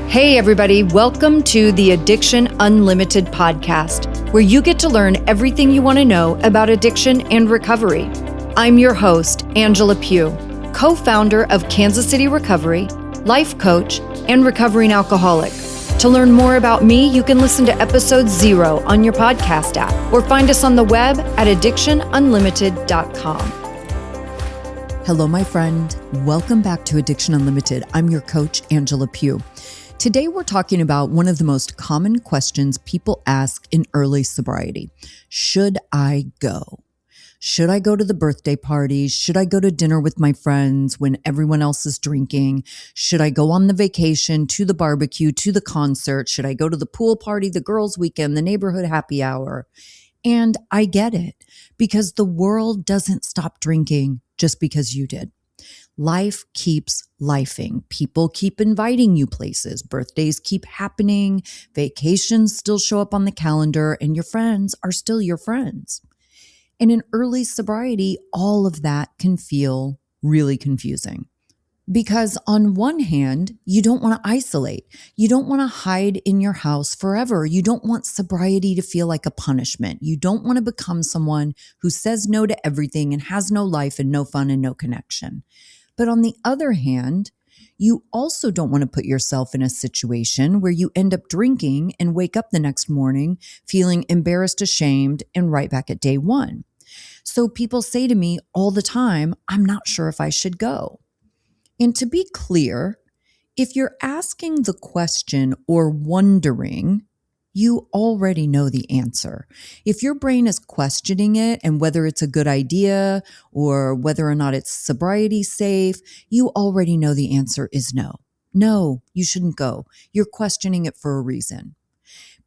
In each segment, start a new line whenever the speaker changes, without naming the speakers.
Hey, everybody, welcome to the Addiction Unlimited podcast, where you get to learn everything you want to know about addiction and recovery. I'm your host, Angela Pugh, co-founder of Kansas City Recovery, life coach, and recovering alcoholic. To learn more about me, you can listen to episode 0 on your podcast app or find us on the web at addictionunlimited.com. Hello, my friend. Welcome back to Addiction Unlimited. I'm your coach, Angela Pugh. Today, we're talking about one of the most common questions people ask in early sobriety. Should I go? Should I go to the birthday parties? Should I go to dinner with my friends when everyone else is drinking? Should I go on the vacation, to the barbecue, to the concert? Should I go to the pool party, the girls' weekend, the neighborhood happy hour? And I get it, because the world doesn't stop drinking just because you did. Life keeps lifing. People keep inviting you places. Birthdays keep happening. Vacations still show up on the calendar, and your friends are still your friends. And in early sobriety, all of that can feel really confusing. Because on one hand, you don't want to isolate. You don't want to hide in your house forever. You don't want sobriety to feel like a punishment. You don't want to become someone who says no to everything and has no life and no fun and no connection. But on the other hand, you also don't want to put yourself in a situation where you end up drinking and wake up the next morning feeling embarrassed, ashamed, and right back at day one. So people say to me all the time, I'm not sure if I should go. And to be clear, if you're asking the question or wondering, you already know the answer. If your brain is questioning it and whether it's a good idea or whether or not it's sobriety safe, you already know the answer is no. No, you shouldn't go. You're questioning it for a reason.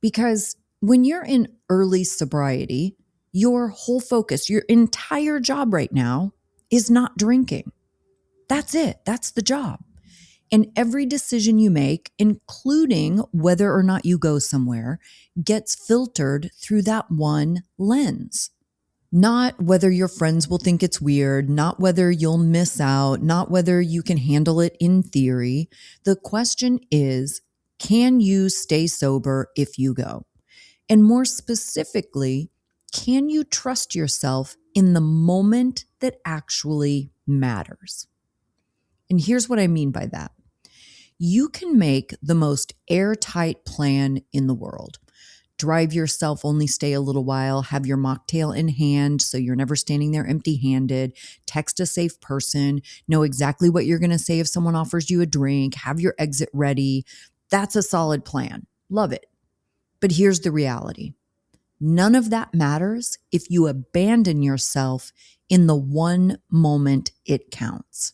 Because when you're in early sobriety, your whole focus, your entire job right now is not drinking. That's it. That's the job. And every decision you make, including whether or not you go somewhere, gets filtered through that one lens. Not whether your friends will think it's weird, not whether you'll miss out, not whether you can handle it in theory. The question is, can you stay sober if you go? And more specifically, can you trust yourself in the moment that actually matters? And here's what I mean by that. You can make the most airtight plan in the world. Drive yourself, only stay a little while, have your mocktail in hand so you're never standing there empty-handed, text a safe person, know exactly what you're going to say if someone offers you a drink, have your exit ready. That's a solid plan. Love it. But here's the reality. None of that matters if you abandon yourself in the one moment it counts.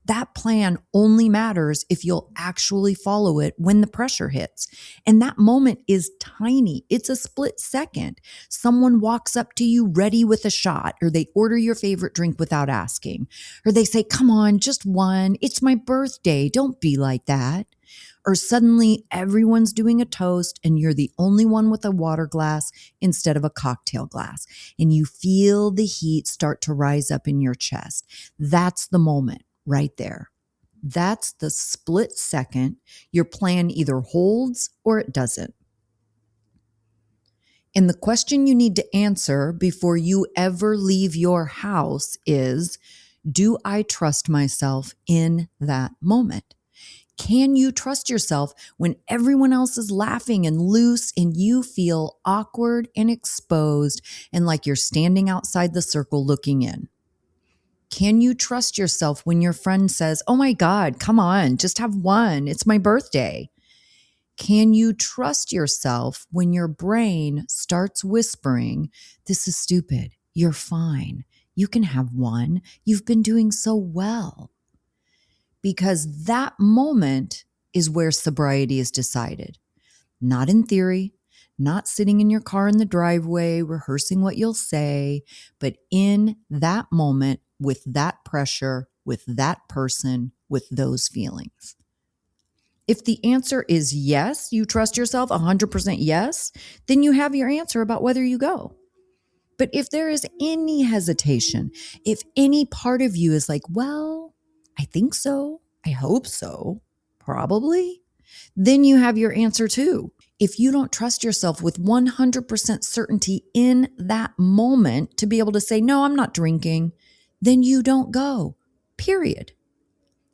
That plan only matters if you'll actually follow it when the pressure hits. And that moment is tiny. It's a split second. Someone walks up to you ready with a shot, or they order your favorite drink without asking, or they say, come on, just one. It's my birthday. Don't be like that. Or suddenly everyone's doing a toast and you're the only one with a water glass instead of a cocktail glass. And you feel the heat start to rise up in your chest. That's the moment. Right there. That's the split second your plan either holds or it doesn't. And the question you need to answer before you ever leave your house is, do I trust myself in that moment? Can you trust yourself when everyone else is laughing and loose and you feel awkward and exposed and like you're standing outside the circle looking in? Can you trust yourself when your friend says, oh my God, come on, just have one. It's my birthday. Can you trust yourself when your brain starts whispering, this is stupid. You're fine. You can have one. You've been doing so well. Because that moment is where sobriety is decided. Not in theory, not sitting in your car in the driveway, rehearsing what you'll say, but in that moment, with that pressure, with that person, with those feelings. If the answer is yes, you trust yourself 100% yes, then you have your answer about whether you go. But if there is any hesitation, if any part of you is like, well, I think so, I hope so, probably, then you have your answer too. If you don't trust yourself with 100% certainty in that moment to be able to say, no, I'm not drinking, then you don't go, period.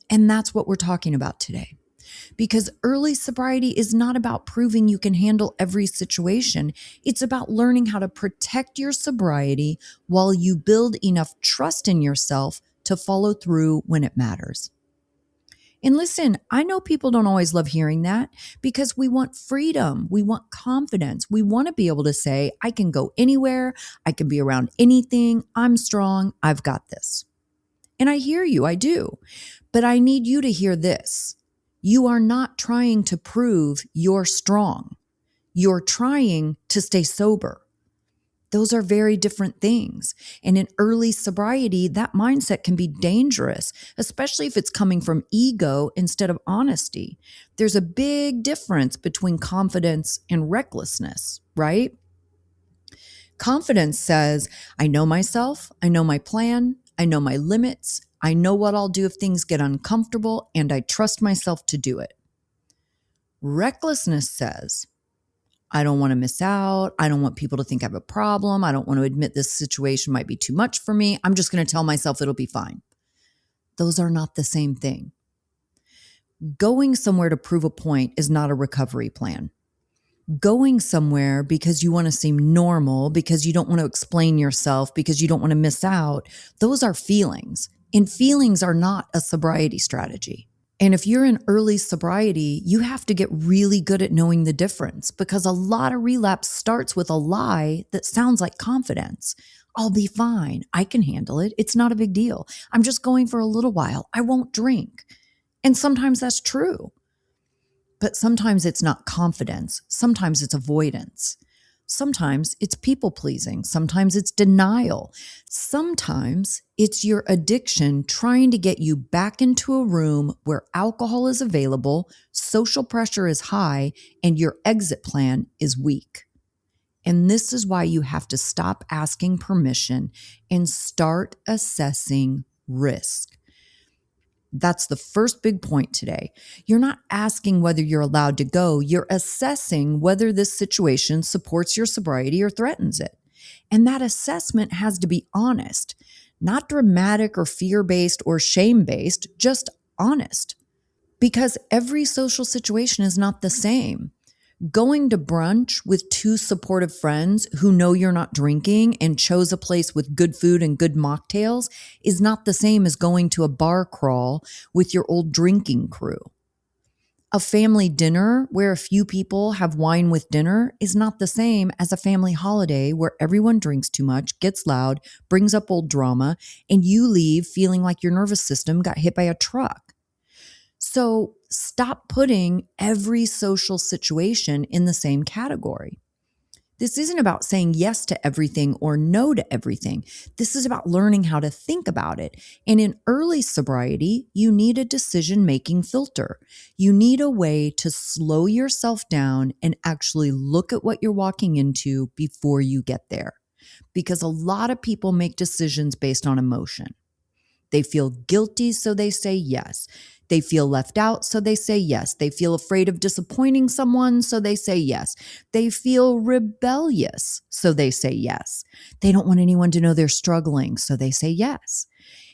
And that's what we're talking about today. Because early sobriety is not about proving you can handle every situation. It's about learning how to protect your sobriety while you build enough trust in yourself to follow through when it matters. And listen, I know people don't always love hearing that because we want freedom. We want confidence. We want to be able to say, I can go anywhere. I can be around anything. I'm strong. I've got this. And I hear you. I do. But I need you to hear this. You are not trying to prove you're strong. You're trying to stay sober. Those are very different things. And in early sobriety, that mindset can be dangerous, especially if it's coming from ego instead of honesty. There's a big difference between confidence and recklessness, right? Confidence says, I know myself, I know my plan, I know my limits, I know what I'll do if things get uncomfortable, and I trust myself to do it. Recklessness says, I don't want to miss out. I don't want people to think I have a problem. I don't want to admit this situation might be too much for me. I'm just going to tell myself it'll be fine. Those are not the same thing. Going somewhere to prove a point is not a recovery plan. Going somewhere because you want to seem normal, because you don't want to explain yourself, because you don't want to miss out, those are feelings. And feelings are not a sobriety strategy. And if you're in early sobriety, you have to get really good at knowing the difference because a lot of relapse starts with a lie that sounds like confidence. I'll be fine. I can handle it. It's not a big deal. I'm just going for a little while. I won't drink. And sometimes that's true. But sometimes it's not confidence. Sometimes it's avoidance. Sometimes it's people pleasing. Sometimes it's denial. Sometimes it's your addiction trying to get you back into a room where alcohol is available, social pressure is high, and your exit plan is weak. And this is why you have to stop asking permission and start assessing risk. That's the first big point today. You're not asking whether you're allowed to go. You're assessing whether this situation supports your sobriety or threatens it. And that assessment has to be honest, not dramatic or fear-based or shame-based, just honest. Because every social situation is not the same. Going to brunch with two supportive friends who know you're not drinking and chose a place with good food and good mocktails is not the same as going to a bar crawl with your old drinking crew. A family dinner where a few people have wine with dinner is not the same as a family holiday where everyone drinks too much, gets loud, brings up old drama, and you leave feeling like your nervous system got hit by a truck. So stop putting every social situation in the same category. This isn't about saying yes to everything or no to everything. This is about learning how to think about it. And in early sobriety, you need a decision-making filter. You need a way to slow yourself down and actually look at what you're walking into before you get there. Because a lot of people make decisions based on emotion. They feel guilty, so they say yes. They feel left out, so they say yes. They feel afraid of disappointing someone, so they say yes. They feel rebellious, so they say yes. They don't want anyone to know they're struggling, so they say yes.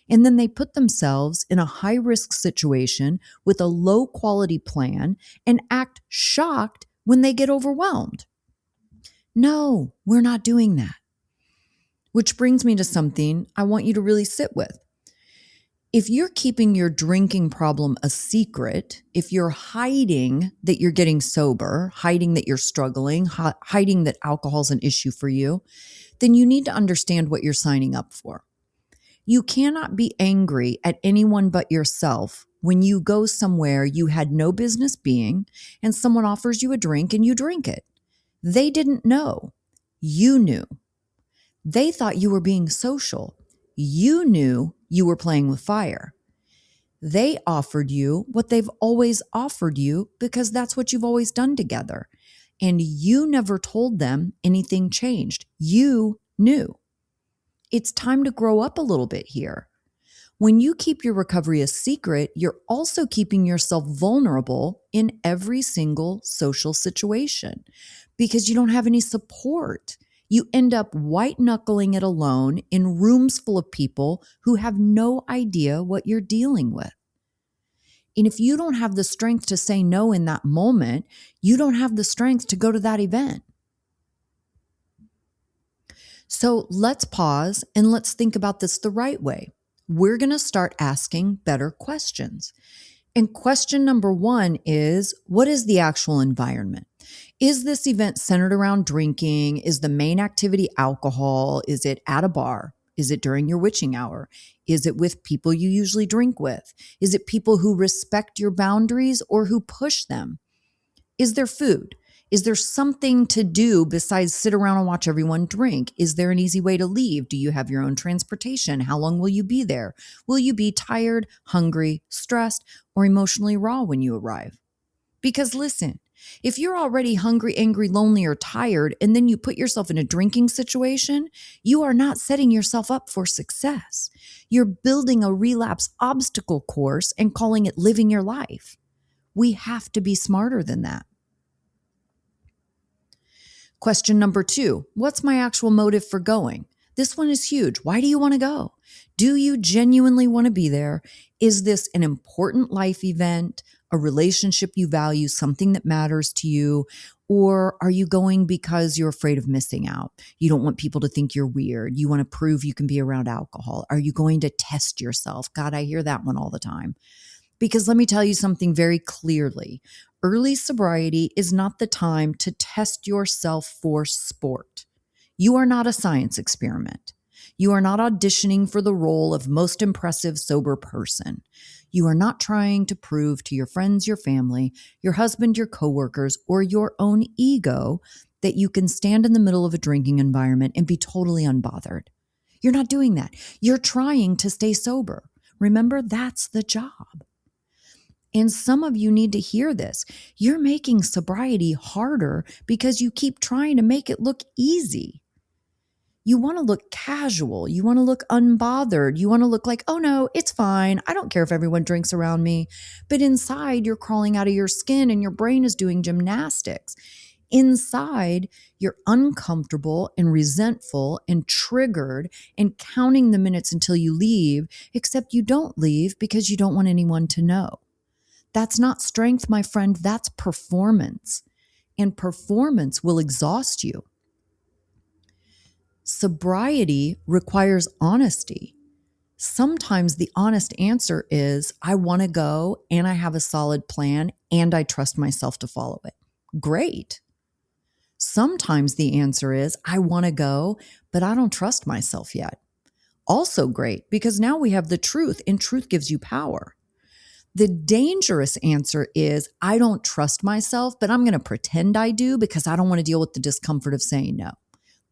And then they put themselves in a high-risk situation with a low-quality plan and act shocked when they get overwhelmed. No, we're not doing that. Which brings me to something I want you to really sit with. If you're keeping your drinking problem a secret, if you're hiding that you're getting sober, hiding that you're struggling, hiding that alcohol is an issue for you, then you need to understand what you're signing up for. You cannot be angry at anyone but yourself when you go somewhere you had no business being and someone offers you a drink and you drink it. They didn't know. You knew. They thought you were being social. You knew you were playing with fire. They offered you what they've always offered you because that's what you've always done together. And you never told them anything changed. You knew. It's time to grow up a little bit here. When you keep your recovery a secret, you're also keeping yourself vulnerable in every single social situation because you don't have any support. You end up white knuckling it alone in rooms full of people who have no idea what you're dealing with. And if you don't have the strength to say no in that moment, you don't have the strength to go to that event. So let's pause and let's think about this the right way. We're going to start asking better questions. And question number one is, what is the actual environment? Is this event centered around drinking? Is the main activity alcohol? Is it at a bar? Is it during your witching hour? Is it with people you usually drink with? Is it people who respect your boundaries or who push them? Is there food? Is there something to do besides sit around and watch everyone drink? Is there an easy way to leave? Do you have your own transportation? How long will you be there? Will you be tired, hungry, stressed, or emotionally raw when you arrive? Because listen, if you're already hungry, angry, lonely, or tired, and then you put yourself in a drinking situation, you are not setting yourself up for success. You're building a relapse obstacle course and calling it living your life. We have to be smarter than that. Question number two, what's my actual motive for going? This one is huge. Why do you want to go? Do you genuinely want to be there? Is this an important life event, a relationship you value, something that matters to you? Or are you going because you're afraid of missing out? You don't want people to think you're weird. You want to prove you can be around alcohol. Are you going to test yourself? God, I hear that one all the time. Because let me tell you something very clearly. Early sobriety is not the time to test yourself for sport. You are not a science experiment. You are not auditioning for the role of most impressive sober person. You are not trying to prove to your friends, your family, your husband, your coworkers, or your own ego that you can stand in the middle of a drinking environment and be totally unbothered. You're not doing that. You're trying to stay sober. Remember, that's the job. And some of you need to hear this. You're making sobriety harder because you keep trying to make it look easy. You want to look casual. You want to look unbothered. You want to look like, oh no, it's fine. I don't care if everyone drinks around me. But inside, you're crawling out of your skin and your brain is doing gymnastics. Inside, you're uncomfortable and resentful and triggered and counting the minutes until you leave, except you don't leave because you don't want anyone to know. That's not strength, my friend. That's performance. And performance will exhaust you. Sobriety requires honesty. Sometimes the honest answer is, I want to go and I have a solid plan and I trust myself to follow it. Great. Sometimes the answer is, I want to go, but I don't trust myself yet. Also great, because now we have the truth and truth gives you power. The dangerous answer is, I don't trust myself, but I'm going to pretend I do because I don't want to deal with the discomfort of saying no.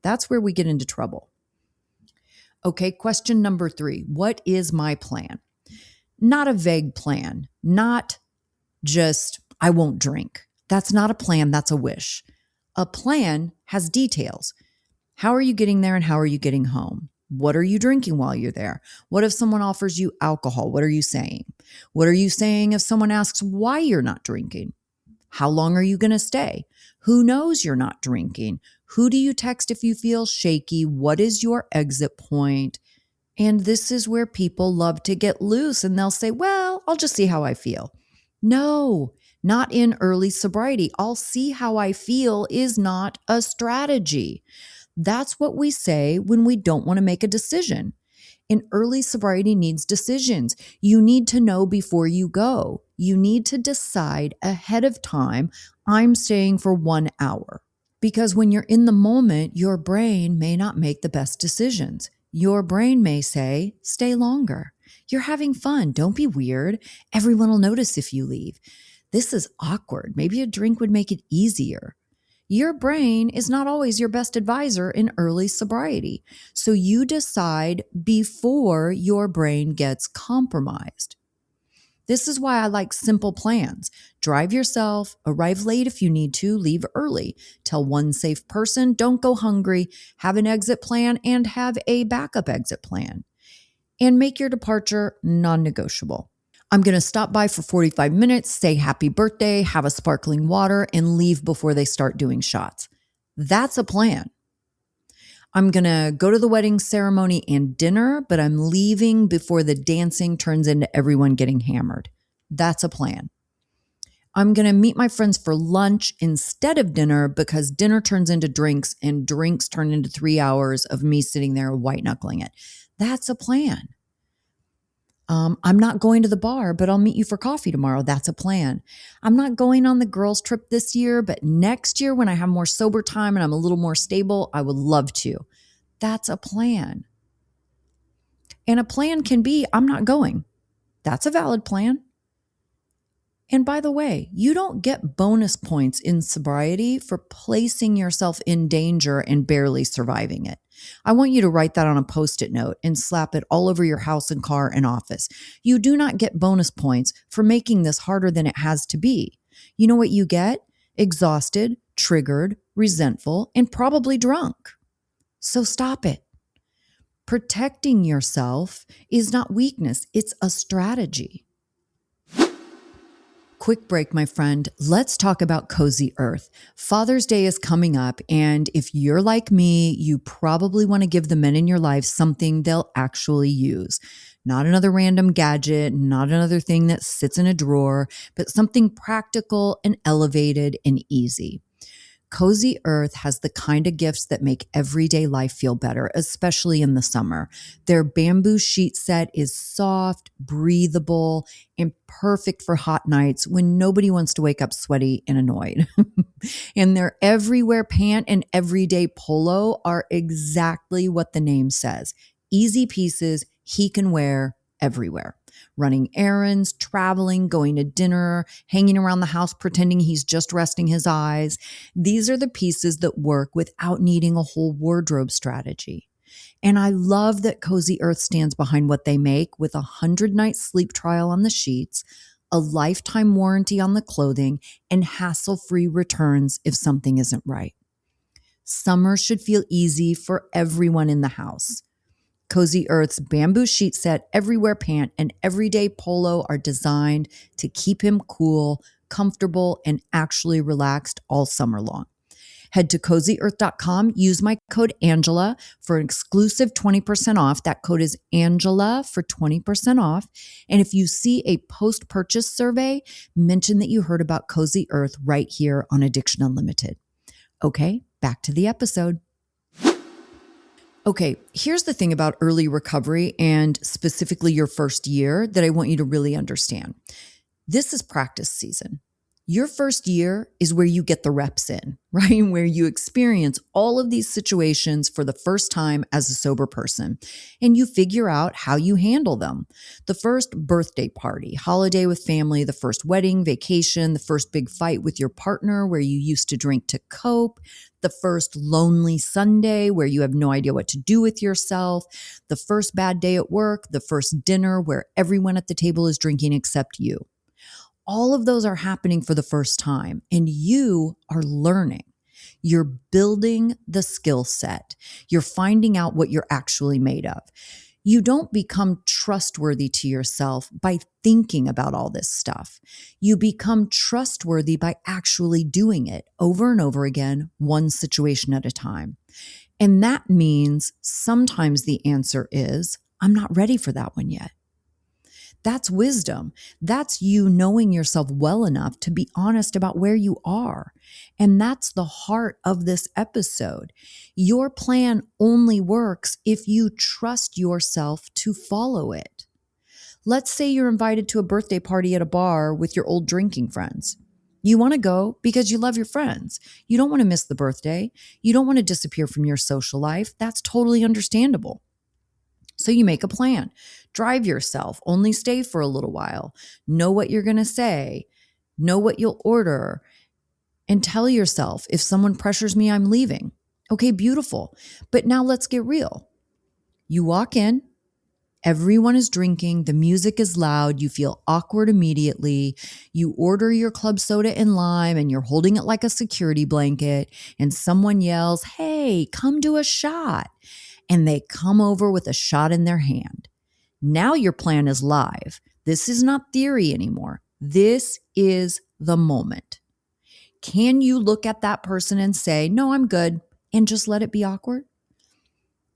That's where we get into trouble. Okay, question number 3. What is my plan? Not a vague plan, not just, I won't drink. That's not a plan, that's a wish. A plan has details. How are you getting there and how are you getting home? What are you drinking while you're there? What if someone offers you alcohol? What are you saying? What are you saying if someone asks why you're not drinking? How long are you going to stay? Who knows you're not drinking? Who do you text if you feel shaky? What is your exit point? And this is where people love to get loose and they'll say, well, I'll just see how I feel. No, not in early sobriety. I'll see how I feel is not a strategy. That's what we say when we don't want to make a decision. And early sobriety needs decisions. You need to know before you go. You need to decide ahead of time, I'm staying for 1 hour. Because when you're in the moment, your brain may not make the best decisions. Your brain may say, stay longer. You're having fun. Don't be weird. Everyone will notice if you leave. This is awkward. Maybe a drink would make it easier. Your brain is not always your best advisor in early sobriety. So you decide before your brain gets compromised. This is why I like simple plans. Drive yourself, arrive late if you need to, leave early. Tell one safe person, don't go hungry, have an exit plan, and have a backup exit plan. and make your departure non-negotiable. I'm going to stop by for 45 minutes, say happy birthday, have a sparkling water, and leave before they start doing shots. That's a plan. I'm going to go to the wedding ceremony and dinner, but I'm leaving before the dancing turns into everyone getting hammered. That's a plan. I'm going to meet my friends for lunch instead of dinner because dinner turns into drinks and drinks turn into 3 hours of me sitting there white knuckling it. That's a plan. I'm not going to the bar, but I'll meet you for coffee tomorrow. That's a plan. I'm not going on the girls' trip this year, but next year when I have more sober time and I'm a little more stable, I would love to. That's a plan. And a plan can be, I'm not going. That's a valid plan. And by the way, you don't get bonus points in sobriety for placing yourself in danger and barely surviving it. I want you to write that on a Post-it note and slap it all over your house and car and office. You do not get bonus points for making this harder than it has to be. You know what you get? Exhausted, triggered, resentful, and probably drunk. So stop it. Protecting yourself is not weakness, it's a strategy. Quick break, my friend. Let's talk about Cozy Earth. Father's Day is coming up, and if you're like me, you probably want to give the men in your life something they'll actually use. Not another random gadget, not another thing that sits in a drawer, but something practical and elevated and easy. Cozy Earth has the kind of gifts that make everyday life feel better, especially in the summer. Their bamboo sheet set is soft, breathable, and perfect for hot nights when nobody wants to wake up sweaty and annoyed. And their everywhere pant and everyday polo are exactly what the name says. Easy pieces he can wear everywhere. Running errands, traveling, going to dinner, hanging around the house pretending he's just resting his eyes. These are the pieces that work without needing a whole wardrobe strategy. And I love that Cozy Earth stands behind what they make with a 100-night sleep trial on the sheets, a lifetime warranty on the clothing, and hassle-free returns if something isn't right. Summer should feel easy for everyone in the house. Cozy Earth's bamboo sheet set, everywhere pant, and everyday polo are designed to keep him cool, comfortable, and actually relaxed all summer long. Head to CozyEarth.com, use my code Angela for an exclusive 20% off. That code is Angela for 20% off. And if you see a post-purchase survey, mention that you heard about Cozy Earth right here on Addiction Unlimited. Okay, back to the episode. Okay, here's the thing about early recovery and specifically your first year that I want you to really understand. This is practice season. Your first year is where you get the reps in, right? Where you experience all of these situations for the first time as a sober person, and you figure out how you handle them. The first birthday party, holiday with family, the first wedding, vacation, the first big fight with your partner where you used to drink to cope, the first lonely Sunday where you have no idea what to do with yourself, the first bad day at work, the first dinner where everyone at the table is drinking except you. All of those are happening for the first time, and you are learning. You're building the skill set. You're finding out what you're actually made of. You don't become trustworthy to yourself by thinking about all this stuff. You become trustworthy by actually doing it over and over again, one situation at a time. And that means sometimes the answer is, I'm not ready for that one yet. That's wisdom. That's you knowing yourself well enough to be honest about where you are. And that's the heart of this episode. Your plan only works if you trust yourself to follow it. Let's say you're invited to a birthday party at a bar with your old drinking friends. You want to go because you love your friends. You don't want to miss the birthday. You don't want to disappear from your social life. That's totally understandable. So you make a plan. Drive yourself. Only stay for a little while. Know what you're going to say. Know what you'll order. And tell yourself, if someone pressures me, I'm leaving. Okay, beautiful. But now let's get real. You walk in. Everyone is drinking. The music is loud. You feel awkward immediately. You order your club soda and lime and you're holding it like a security blanket. And someone yells, "Hey, come do a shot." And they come over with a shot in their hand. Now your plan is live. This is not theory anymore. This is the moment. Can you look at that person and say, no, I'm good, and just let it be awkward?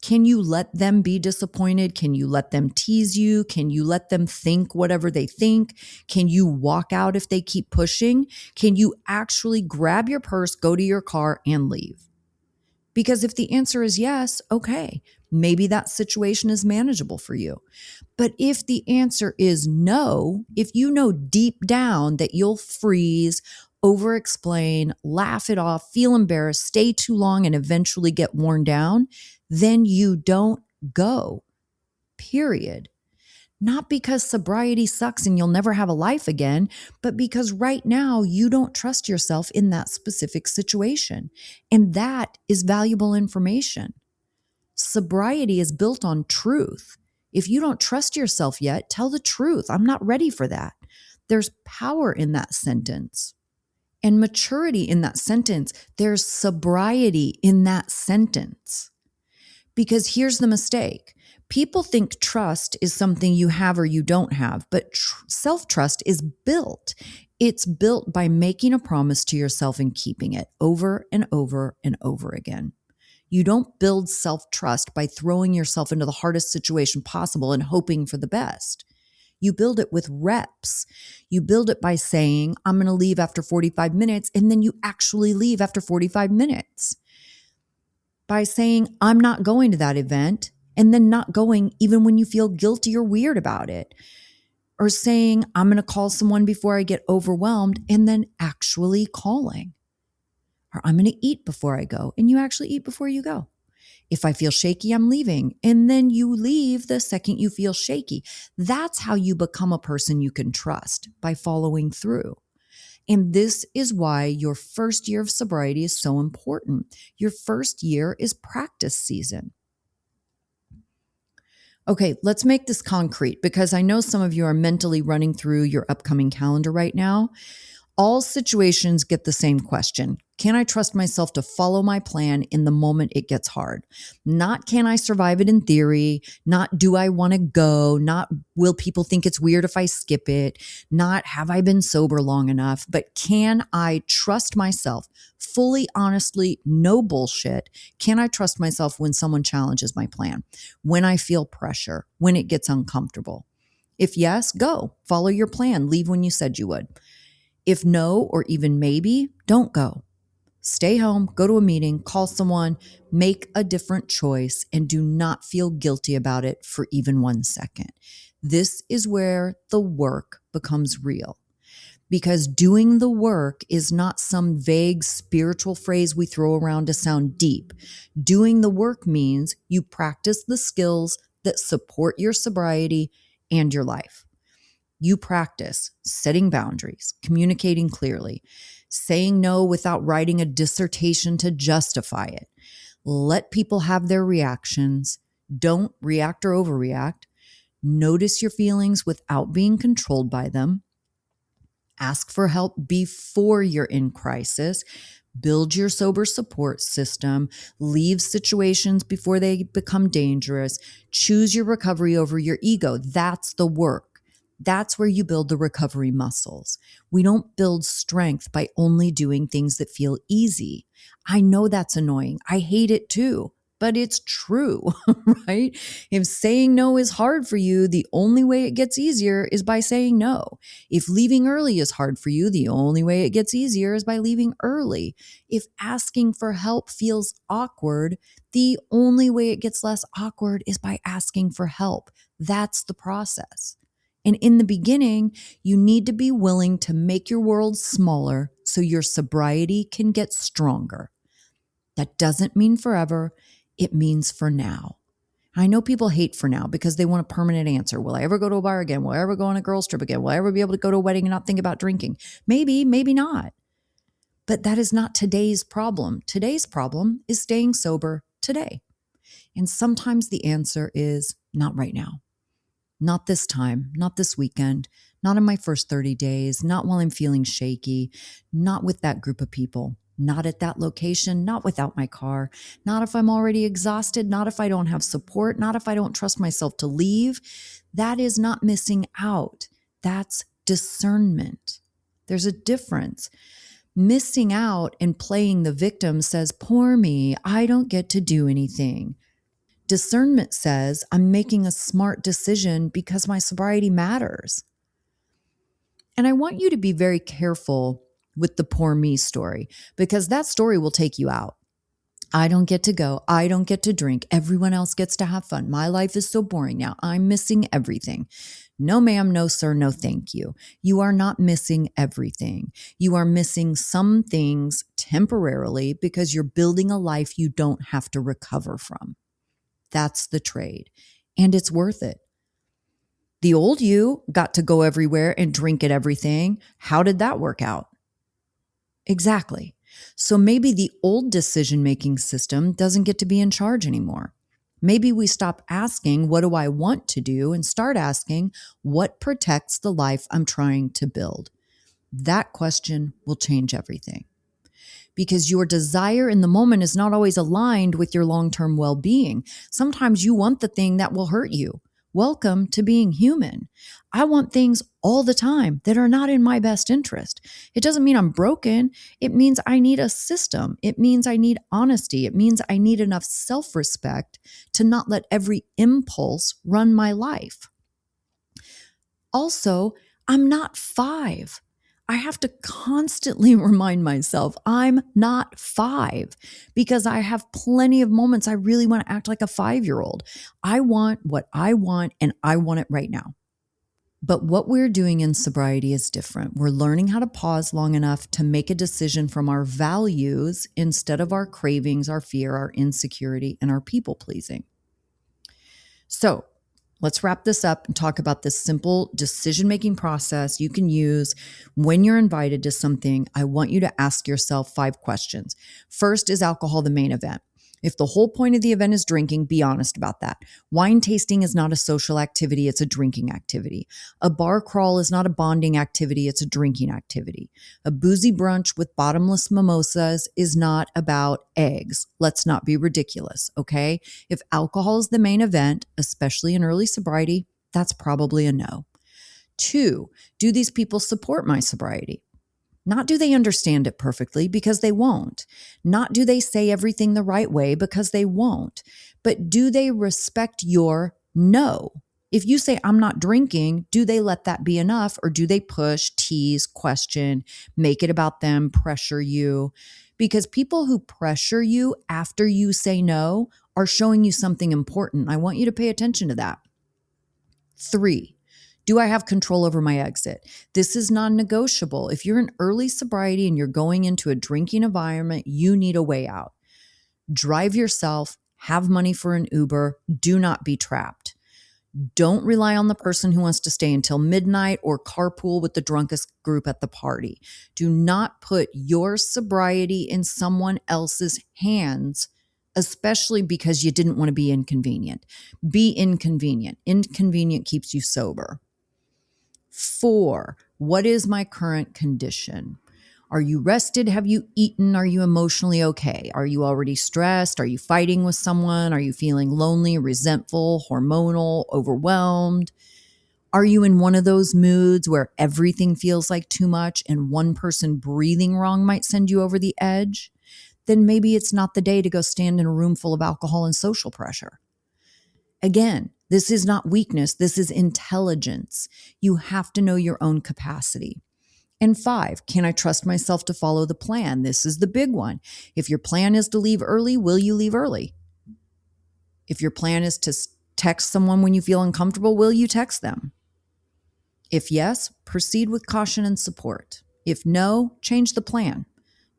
Can you let them be disappointed? Can you let them tease you? Can you let them think whatever they think? Can you walk out if they keep pushing? Can you actually grab your purse, go to your car, and leave? Because if the answer is yes, okay, maybe that situation is manageable for you. But if the answer is no, if you know deep down that you'll freeze, over explain, laugh it off, feel embarrassed, stay too long, and eventually get worn down, then you don't go, period. Not because sobriety sucks and you'll never have a life again, but because right now you don't trust yourself in that specific situation. And that is valuable information. Sobriety is built on truth. If you don't trust yourself yet, tell the truth. I'm not ready for that. There's power in that sentence and maturity in that sentence. There's sobriety in that sentence. Because here's the mistake. People think trust is something you have or you don't have, but self-trust is built. It's built by making a promise to yourself and keeping it over and over and over again. You don't build self-trust by throwing yourself into the hardest situation possible and hoping for the best. You build it with reps. You build it by saying, I'm going to leave after 45 minutes, and then you actually leave after 45 minutes. By saying, I'm not going to that event, and then not going even when you feel guilty or weird about it. Or saying, I'm going to call someone before I get overwhelmed, and then actually calling. Or I'm going to eat before I go, and you actually eat before you go. If I feel shaky, I'm leaving. And then you leave the second you feel shaky. That's how you become a person you can trust, by following through. And this is why your first year of sobriety is so important. Your first year is practice season. Okay, let's make this concrete, because I know some of you are mentally running through your upcoming calendar right now. All situations get the same question. Can I trust myself to follow my plan in the moment it gets hard? Not can I survive it in theory? Not do I want to go? Not will people think it's weird if I skip it? Not have I been sober long enough? But can I trust myself fully, honestly, no bullshit? Can I trust myself when someone challenges my plan? When I feel pressure? When it gets uncomfortable? If yes, go. Follow your plan. Leave when you said you would. If no, or even maybe, don't go. Stay home, go to a meeting, call someone, make a different choice, and do not feel guilty about it for even 1 second. This is where the work becomes real. Because doing the work is not some vague spiritual phrase we throw around to sound deep. Doing the work means you practice the skills that support your sobriety and your life. You practice setting boundaries, communicating clearly, saying no without writing a dissertation to justify it. Let people have their reactions. Don't react or overreact. Notice your feelings without being controlled by them. Ask for help before you're in crisis. Build your sober support system. Leave situations before they become dangerous. Choose your recovery over your ego. That's the work. That's where you build the recovery muscles. We don't build strength by only doing things that feel easy. I know that's annoying. I hate it too, but it's true, right? If saying no is hard for you, the only way it gets easier is by saying no. If leaving early is hard for you, the only way it gets easier is by leaving early. If asking for help feels awkward, the only way it gets less awkward is by asking for help. That's the process. And in the beginning, you need to be willing to make your world smaller so your sobriety can get stronger. That doesn't mean forever. It means for now. I know people hate for now because they want a permanent answer. Will I ever go to a bar again? Will I ever go on a girls' trip again? Will I ever be able to go to a wedding and not think about drinking? Maybe, maybe not. But that is not today's problem. Today's problem is staying sober today. And sometimes the answer is not right now. Not this time, not this weekend, not in my first 30 days, not while I'm feeling shaky, not with that group of people. Not at that location, not without my car, not if I'm already exhausted, not if I don't have support, not if I don't trust myself to leave. That is not missing out. That's discernment. There's a difference. Missing out and playing the victim says, poor me, I don't get to do anything. Discernment says, I'm making a smart decision because my sobriety matters. And I want you to be very careful with the poor me story, because that story will take you out. I don't get to go. I don't get to drink. Everyone else gets to have fun. My life is so boring now. I'm missing everything. No, ma'am. No, sir. No, thank you. You are not missing everything. You are missing some things temporarily because you're building a life you don't have to recover from. That's the trade. And it's worth it. The old you got to go everywhere and drink at everything. How did that work out? Exactly. So maybe the old decision-making system doesn't get to be in charge anymore. Maybe we stop asking, what do I want to do? And start asking, what protects the life I'm trying to build? That question will change everything. Because your desire in the moment is not always aligned with your long-term well-being. Sometimes you want the thing that will hurt you. Welcome to being human. I want things all the time that are not in my best interest. It doesn't mean I'm broken. It means I need a system. It means I need honesty. It means I need enough self-respect to not let every impulse run my life. Also, I'm not 5. I have to constantly remind myself I'm not 5 because I have plenty of moments I really want to act like a 5-year-old. I want what I want and I want it right now. But what we're doing in sobriety is different. We're learning how to pause long enough to make a decision from our values instead of our cravings, our fear, our insecurity, and our people pleasing. So, let's wrap this up and talk about this simple decision-making process you can use when you're invited to something. I want you to ask yourself 5 questions. First, is alcohol the main event? If the whole point of the event is drinking, be honest about that. Wine tasting is not a social activity, it's a drinking activity. A bar crawl is not a bonding activity, it's a drinking activity. A boozy brunch with bottomless mimosas is not about eggs. Let's not be ridiculous, okay? If alcohol is the main event, especially in early sobriety, that's probably a no. 2, do these people support my sobriety? Not do they understand it perfectly, because they won't. Not do they say everything the right way, because they won't. But do they respect your no? If you say, I'm not drinking, do they let that be enough? Or do they push, tease, question, make it about them, pressure you? Because people who pressure you after you say no are showing you something important. I want you to pay attention to that. 3, do I have control over my exit? This is non-negotiable. If you're in early sobriety and you're going into a drinking environment, you need a way out. Drive yourself, have money for an Uber, do not be trapped. Don't rely on the person who wants to stay until midnight or carpool with the drunkest group at the party. Do not put your sobriety in someone else's hands, especially because you didn't want to be inconvenient. Be inconvenient. Inconvenient keeps you sober. 4, what is my current condition? Are you rested? Have you eaten? Are you emotionally okay? Are you already stressed? Are you fighting with someone? Are you feeling lonely, resentful, hormonal, overwhelmed? Are you in one of those moods where everything feels like too much and one person breathing wrong might send you over the edge? Then maybe it's not the day to go stand in a room full of alcohol and social pressure. Again, this is not weakness. This is intelligence. You have to know your own capacity. And 5, can I trust myself to follow the plan? This is the big one. If your plan is to leave early, will you leave early? If your plan is to text someone when you feel uncomfortable, will you text them? If yes, proceed with caution and support. If no, change the plan.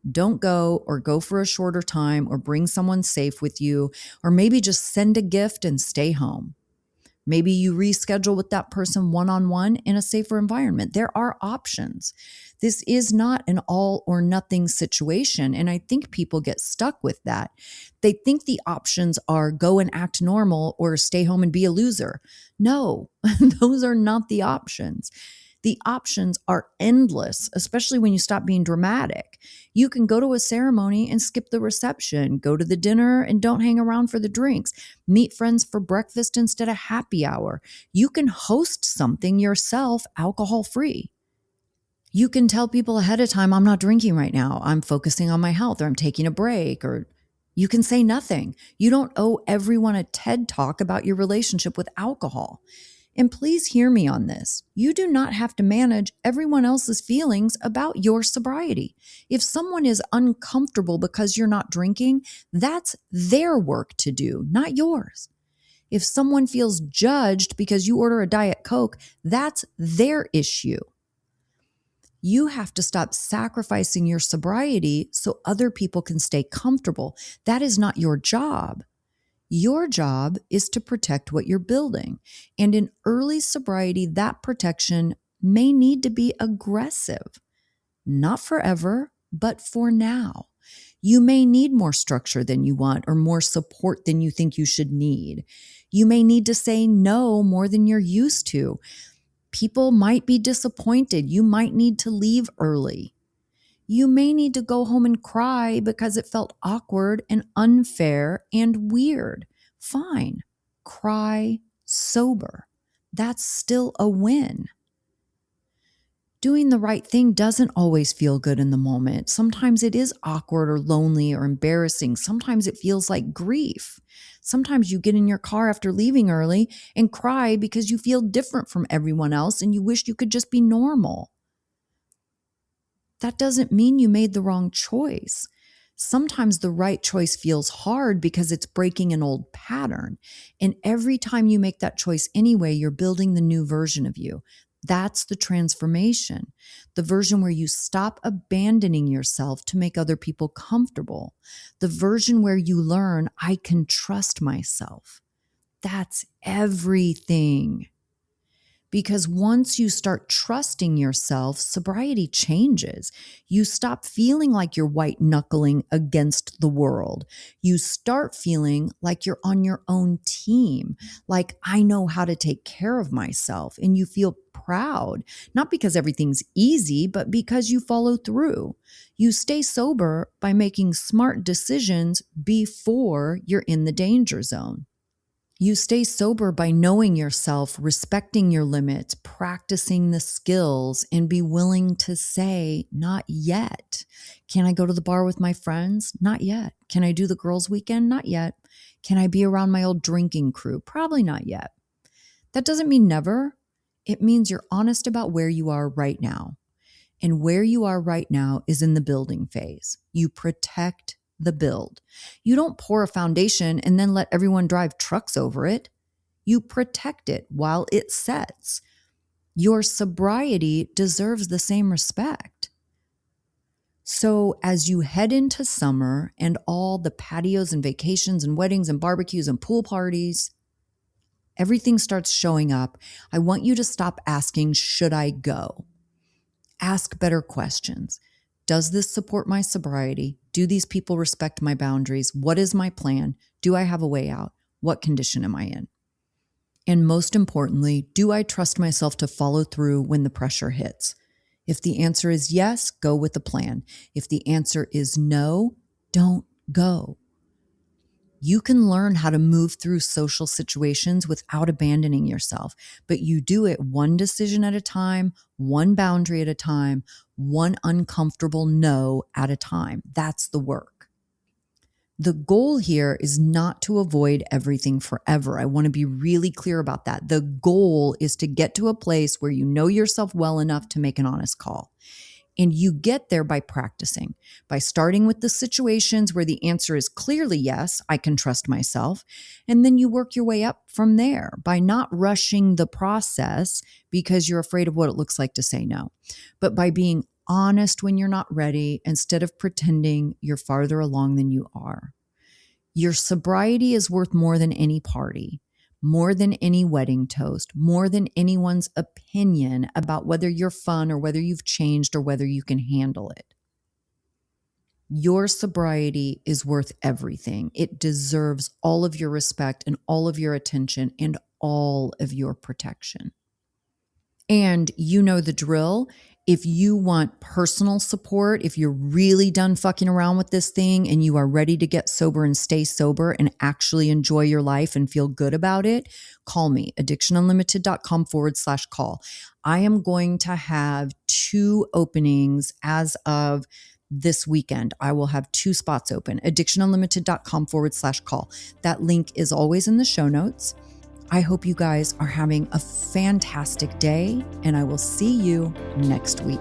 Don't go, or go for a shorter time, or bring someone safe with you, or maybe just send a gift and stay home. Maybe you reschedule with that person one-on-one in a safer environment. There are options. This is not an all or nothing situation. And I think people get stuck with that. They think the options are go and act normal or stay home and be a loser. No, those are not the options. The options are endless, especially when you stop being dramatic. You can go to a ceremony and skip the reception, go to the dinner and don't hang around for the drinks, meet friends for breakfast instead of happy hour. You can host something yourself alcohol-free. You can tell people ahead of time, I'm not drinking right now. I'm focusing on my health, or I'm taking a break, or you can say nothing. You don't owe everyone a TED talk about your relationship with alcohol. And please hear me on this. You do not have to manage everyone else's feelings about your sobriety. If someone is uncomfortable because you're not drinking, that's their work to do, not yours. If someone feels judged because you order a Diet Coke, that's their issue. You have to stop sacrificing your sobriety so other people can stay comfortable. That is not your job. Your job is to protect what you're building. And in early sobriety, that protection may need to be aggressive. Not forever, but for now. You may need more structure than you want or more support than you think you should need. You may need to say no more than you're used to. People might be disappointed. You might need to leave early. You may need to go home and cry because it felt awkward and unfair and weird. Fine. Cry sober. That's still a win. Doing the right thing doesn't always feel good in the moment. Sometimes it is awkward or lonely or embarrassing. Sometimes it feels like grief. Sometimes you get in your car after leaving early and cry because you feel different from everyone else and you wish you could just be normal. That doesn't mean you made the wrong choice. Sometimes the right choice feels hard because it's breaking an old pattern. And every time you make that choice anyway, you're building the new version of you. That's the transformation, the version where you stop abandoning yourself to make other people comfortable, the version where you learn, I can trust myself. That's everything. Because once you start trusting yourself, sobriety changes. You stop feeling like you're white knuckling against the world. You start feeling like you're on your own team, like I know how to take care of myself. And you feel proud, not because everything's easy, but because you follow through. You stay sober by making smart decisions before you're in the danger zone. You stay sober by knowing yourself, respecting your limits, practicing the skills, and be willing to say, not yet. Can I go to the bar with my friends? Not yet. Can I do the girls' weekend? Not yet. Can I be around my old drinking crew? Probably not yet. That doesn't mean never. It means you're honest about where you are right now. And where you are right now is in the building phase. You protect the build. You don't pour a foundation and then let everyone drive trucks over it. You protect it while it sets. Your sobriety deserves the same respect. So as you head into summer and all the patios and vacations and weddings and barbecues and pool parties, everything starts showing up. I want you to stop asking, should I go? Ask better questions. Does this support my sobriety? Do these people respect my boundaries? What is my plan? Do I have a way out? What condition am I in? And most importantly, do I trust myself to follow through when the pressure hits? If the answer is yes, go with the plan. If the answer is no, don't go. You can learn how to move through social situations without abandoning yourself, but you do it one decision at a time, one boundary at a time, one uncomfortable no at a time. That's the work. The goal here is not to avoid everything forever. I want to be really clear about that. The goal is to get to a place where you know yourself well enough to make an honest call. And you get there by practicing, by starting with the situations where the answer is clearly yes, I can trust myself. And then you work your way up from there by not rushing the process because you're afraid of what it looks like to say no, but by being honest when you're not ready instead of pretending you're farther along than you are. Your sobriety is worth more than any party, more than any wedding toast, more than anyone's opinion about whether you're fun or whether you've changed or whether you can handle it. Your sobriety is worth everything. It deserves all of your respect and all of your attention and all of your protection. And you know the drill. If you want personal support, if you're really done fucking around with this thing and you are ready to get sober and stay sober and actually enjoy your life and feel good about it, call me, addictionunlimited.com/call. I am going to have 2 openings as of this weekend. I will have 2 spots open, addictionunlimited.com/call. That link is always in the show notes. I hope you guys are having a fantastic day, and I will see you next week.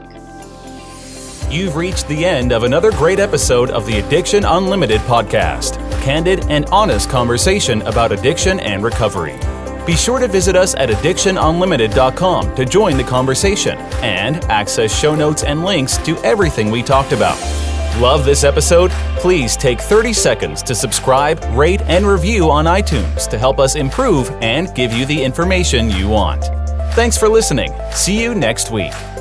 You've reached the end of another great episode of the Addiction Unlimited podcast. Candid and honest conversation about addiction and recovery. Be sure to visit us at addictionunlimited.com to join the conversation and access show notes and links to everything we talked about. Love this episode? Please take 30 seconds to subscribe, rate, and review on iTunes to help us improve and give you the information you want. Thanks for listening. See you next week.